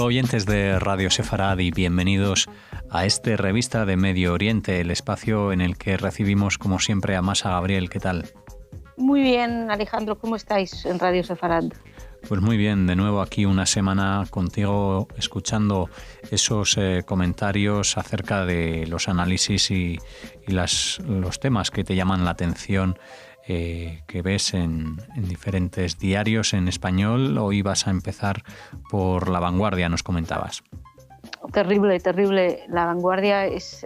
Hola oyentes de Radio Sefarad y bienvenidos a este Revista de Medio Oriente, el espacio en el que recibimos como siempre a Masa Gabriel. ¿Qué tal? Muy bien, Alejandro, ¿cómo estáis en Radio Sefarad? Pues muy bien, de nuevo aquí una semana contigo escuchando esos comentarios acerca de los análisis y los temas que te llaman la atención que ves en diferentes diarios en español. Hoy vas a empezar por La Vanguardia, nos comentabas. Terrible, terrible. La Vanguardia es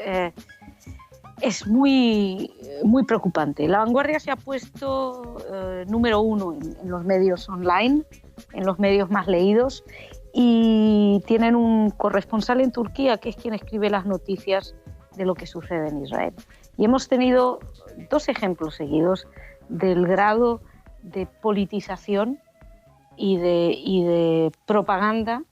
muy preocupante. La Vanguardia se ha puesto número uno en los medios online, en los medios más leídos, y tienen un corresponsal en Turquía que es quien escribe las noticias de lo que sucede en Israel. Y hemos tenido dos ejemplos seguidos del grado de politización y de propaganda.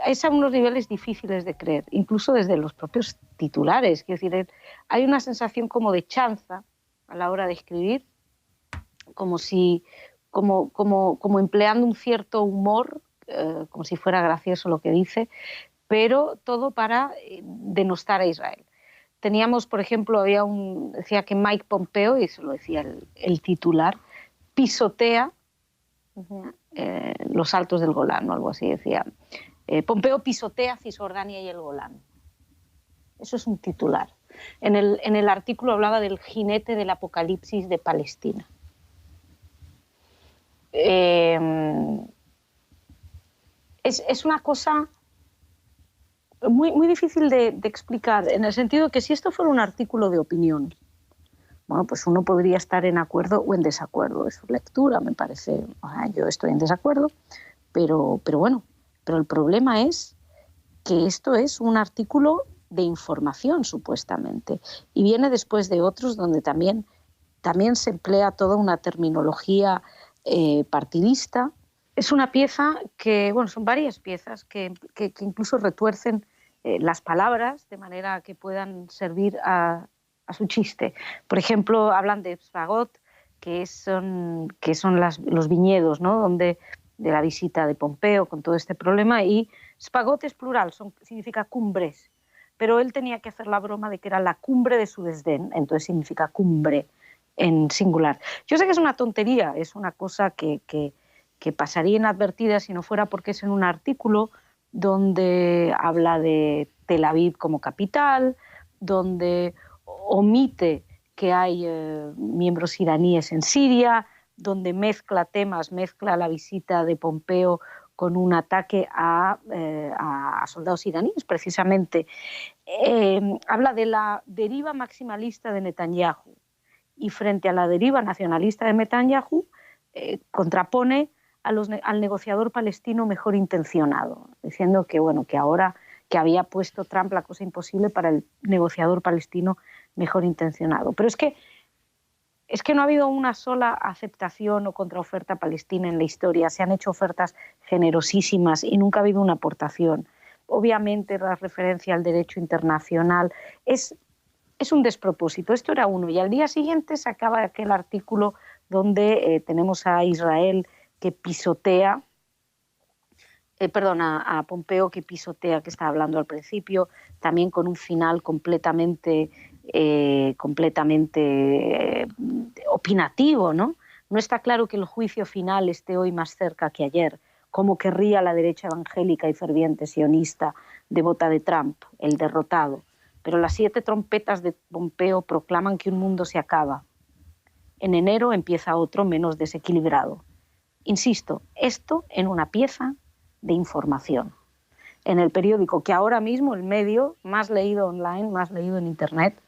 Es a unos niveles difíciles de creer, incluso desde los propios titulares. Quiero decir, hay una sensación como de chanza a la hora de escribir, como empleando un cierto humor, como si fuera gracioso lo que dice, pero todo para denostar a Israel. Teníamos, por ejemplo, decía que Mike Pompeo, y eso lo decía el titular, pisotea los altos del Golán, o algo así decía. Pompeo pisotea Cisjordania y el Golán. Eso es un titular. En el artículo hablaba del jinete del apocalipsis de Palestina. Es una cosa muy difícil de explicar, en el sentido que si esto fuera un artículo de opinión, bueno, pues uno podría estar en acuerdo o en desacuerdo de su lectura, me parece. Yo estoy en desacuerdo, pero bueno. Pero el problema es que esto es un artículo de información, supuestamente, y viene después de otros donde también se emplea toda una terminología partidista. Es una pieza que, bueno, son varias piezas que incluso retuercen las palabras de manera que puedan servir a su chiste. Por ejemplo, hablan de Sfagot, que son los viñedos, ¿no?, de la visita de Pompeo con todo este problema, y Sfagot es plural, significa cumbres, pero él tenía que hacer la broma de que era la cumbre de su desdén, entonces significa cumbre en singular. Yo sé que es una tontería, es una cosa que pasaría inadvertida si no fuera porque es en un artículo donde habla de Tel Aviv como capital, donde omite que hay miembros iraníes en Siria, donde mezcla la visita de Pompeo con un ataque a soldados iraníes, precisamente. Habla de la deriva maximalista de Netanyahu, y frente a la deriva nacionalista de Netanyahu contrapone al negociador palestino mejor intencionado, diciendo que, bueno, que ahora que había puesto Trump la cosa imposible para el negociador palestino mejor intencionado. Pero es que no ha habido una sola aceptación o contraoferta palestina en la historia. Se han hecho ofertas generosísimas y nunca ha habido una aportación. Obviamente la referencia al derecho internacional es un despropósito. Esto era uno. Y al día siguiente se acaba aquel artículo donde tenemos a Israel que pisotea, a Pompeo que pisotea, que estaba hablando al principio, también con un final completamente opinativo, ¿no? No está claro que el juicio final esté hoy más cerca que ayer, como querría la derecha evangélica y ferviente sionista devota de Trump, el derrotado. Pero las 7 trompetas de Pompeo proclaman que un mundo se acaba. En enero empieza otro menos desequilibrado. Insisto, esto en una pieza de información, en el periódico, que ahora mismo el medio más leído online, más leído en Internet.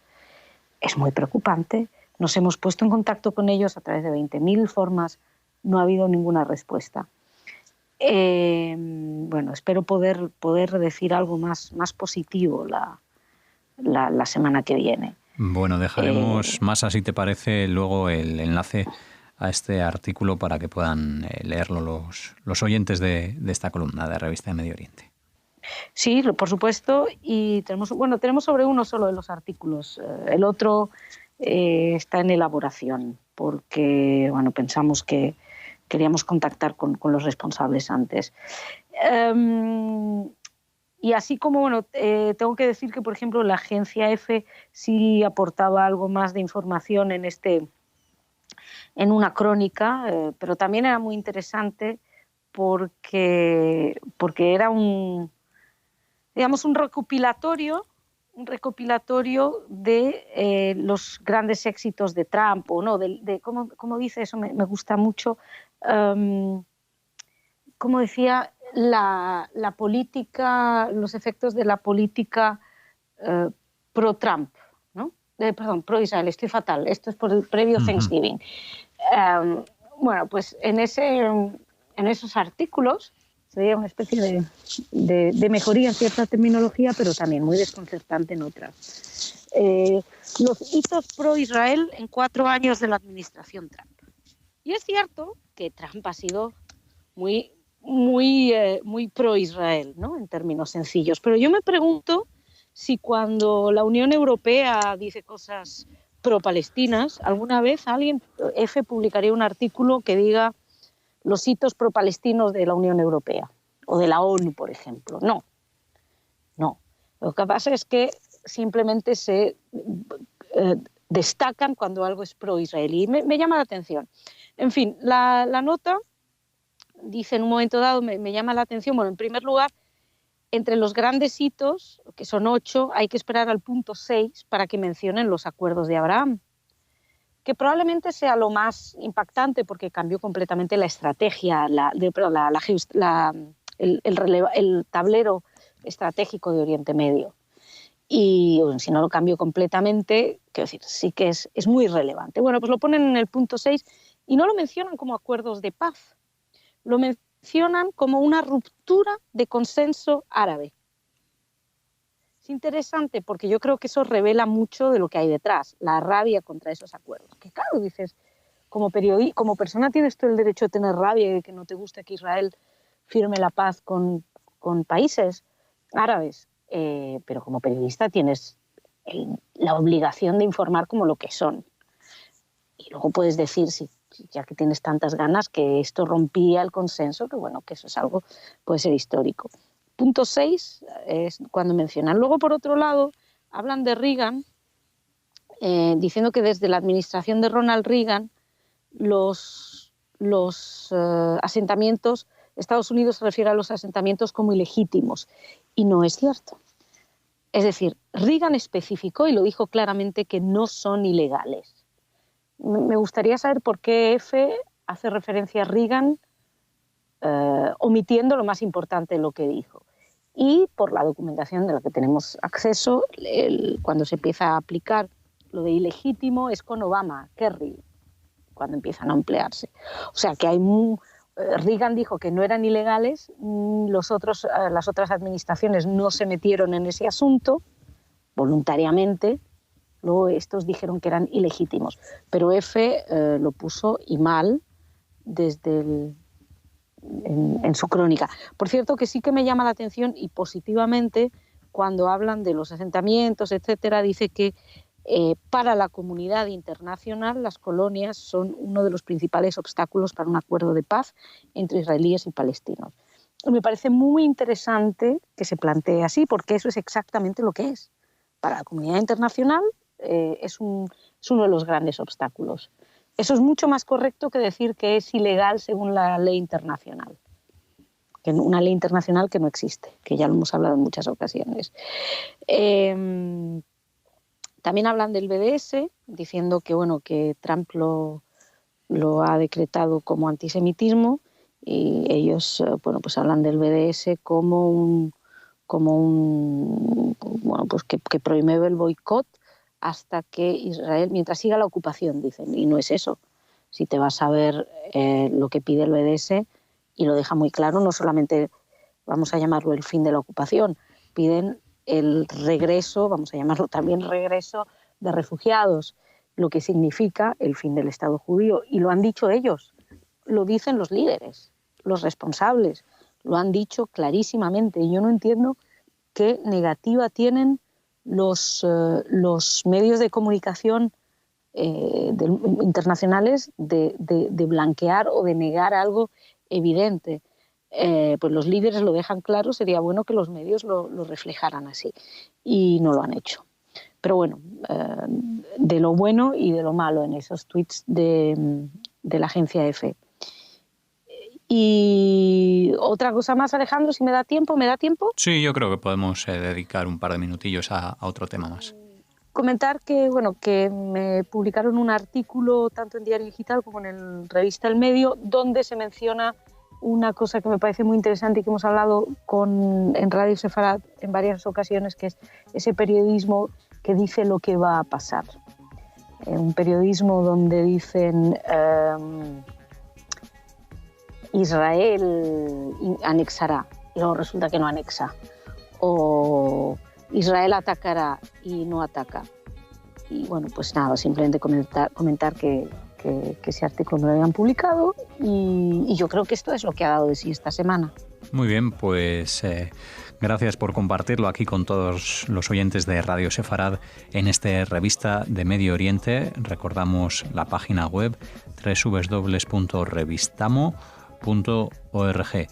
Es muy preocupante. Nos hemos puesto en contacto con ellos a través de 20.000 formas. No ha habido ninguna respuesta. Bueno, espero poder decir algo más positivo la semana que viene. Bueno, dejaremos más, así te parece, luego el enlace a este artículo para que puedan leerlo los oyentes de esta columna de Revista de Medio Oriente. Sí, por supuesto, y tenemos sobre uno solo de los artículos. El otro está en elaboración, porque bueno, pensamos que queríamos contactar con los responsables antes. Y así como, bueno, tengo que decir que, por ejemplo, la agencia EFE sí aportaba algo más de información en una crónica, pero también era muy interesante porque era digamos, un recopilatorio de los grandes éxitos de Trump, o no, ¿cómo dice eso? Me gusta mucho. Como decía, la política, los efectos de la política pro-Trump, ¿no? Perdón, pro-Israel, estoy fatal, esto es por el previo Thanksgiving. Bueno, pues en esos artículos sería una especie de mejoría en cierta terminología, pero también muy desconcertante en otras. Los hitos pro-Israel en 4 años de la administración Trump. Y es cierto que Trump ha sido muy pro-Israel, ¿no? En términos sencillos. Pero yo me pregunto si cuando la Unión Europea dice cosas pro-palestinas, alguna vez EFE publicaría un artículo que diga los hitos pro-palestinos de la Unión Europea o de la ONU, por ejemplo. No. Lo que pasa es que simplemente se destacan cuando algo es pro-israelí. Me llama la atención. En fin, la nota dice en un momento dado, me llama la atención, bueno, en primer lugar, entre los grandes hitos, que son 8, hay que esperar al punto 6 para que mencionen los acuerdos de Abraham, que probablemente sea lo más impactante porque cambió completamente la estrategia, el tablero estratégico de Oriente Medio. Y bueno, si no lo cambió completamente, quiero decir, sí que es muy relevante. Bueno, pues lo ponen en el punto 6 y no lo mencionan como acuerdos de paz, lo mencionan como una ruptura de consenso árabe. Es interesante porque yo creo que eso revela mucho de lo que hay detrás, la rabia contra esos acuerdos. Que claro, dices, como persona tienes todo el derecho de tener rabia y de que no te guste que Israel firme la paz con países árabes, pero como periodista tienes la obligación de informar como lo que son. Y luego puedes decir, ya que tienes tantas ganas, que esto rompía el consenso, que bueno, que eso es algo, puede ser histórico. Punto 6 es cuando mencionan. Luego, por otro lado, hablan de Reagan, diciendo que desde la administración de Ronald Reagan los asentamientos, Estados Unidos se refiere a los asentamientos como ilegítimos, y no es cierto. Es decir, Reagan especificó y lo dijo claramente que no son ilegales. Me gustaría saber por qué EFE hace referencia a Reagan omitiendo lo más importante de lo que dijo. Y por la documentación de la que tenemos acceso, cuando se empieza a aplicar lo de ilegítimo es con Obama, Kerry, cuando empiezan a emplearse. O sea que Reagan dijo que no eran ilegales, las otras administraciones no se metieron en ese asunto voluntariamente. Luego estos dijeron que eran ilegítimos, pero EFE lo puso y mal en su crónica. Por cierto, que sí que me llama la atención y positivamente cuando hablan de los asentamientos, etcétera, dice que para la comunidad internacional las colonias son uno de los principales obstáculos para un acuerdo de paz entre israelíes y palestinos. Me parece muy interesante que se plantee así, porque eso es exactamente lo que es. Para la comunidad internacional es uno de los grandes obstáculos. Eso es mucho más correcto que decir que es ilegal según la ley internacional. Una ley internacional que no existe, que ya lo hemos hablado en muchas ocasiones. También hablan del BDS, diciendo que, bueno, que Trump lo ha decretado como antisemitismo, y ellos pues hablan del BDS como bueno, pues que prohíbe el boicot hasta que Israel, mientras siga la ocupación, dicen, y no es eso. Si te vas a ver lo que pide el BDS, y lo deja muy claro, no solamente vamos a llamarlo el fin de la ocupación, piden el regreso, vamos a llamarlo también regreso de refugiados, lo que significa el fin del Estado judío. Y lo han dicho ellos, lo dicen los líderes, los responsables, lo han dicho clarísimamente. Y yo no entiendo qué negativa tienen los medios de comunicación internacionales de blanquear o de negar algo evidente. Pues los líderes lo dejan claro, sería bueno que los medios lo reflejaran así, y no lo han hecho. Pero bueno, de lo bueno y de lo malo en esos tweets de la agencia EFE. Y otra cosa más, Alejandro, si me da tiempo. Sí, yo creo que podemos dedicar un par de minutillos a otro tema más. Comentar que me publicaron un artículo tanto en Diario Digital como en revista El Medio, donde se menciona una cosa que me parece muy interesante y que hemos hablado en Radio Sefarad en varias ocasiones, que es ese periodismo que dice lo que va a pasar. Un periodismo donde dicen Israel anexará y luego resulta que no anexa, o Israel atacará y no ataca. Y bueno, pues nada, simplemente comentar que ese artículo no lo habían publicado, y yo creo que esto es lo que ha dado de sí esta semana. Muy bien, pues gracias por compartirlo aquí con todos los oyentes de Radio Sefarad en esta revista de Medio Oriente. Recordamos la página web www.revistamo.org.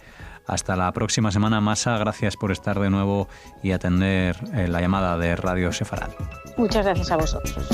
Hasta la próxima semana, Masa. Gracias por estar de nuevo y atender la llamada de Radio Sefarad. Muchas gracias a vosotros.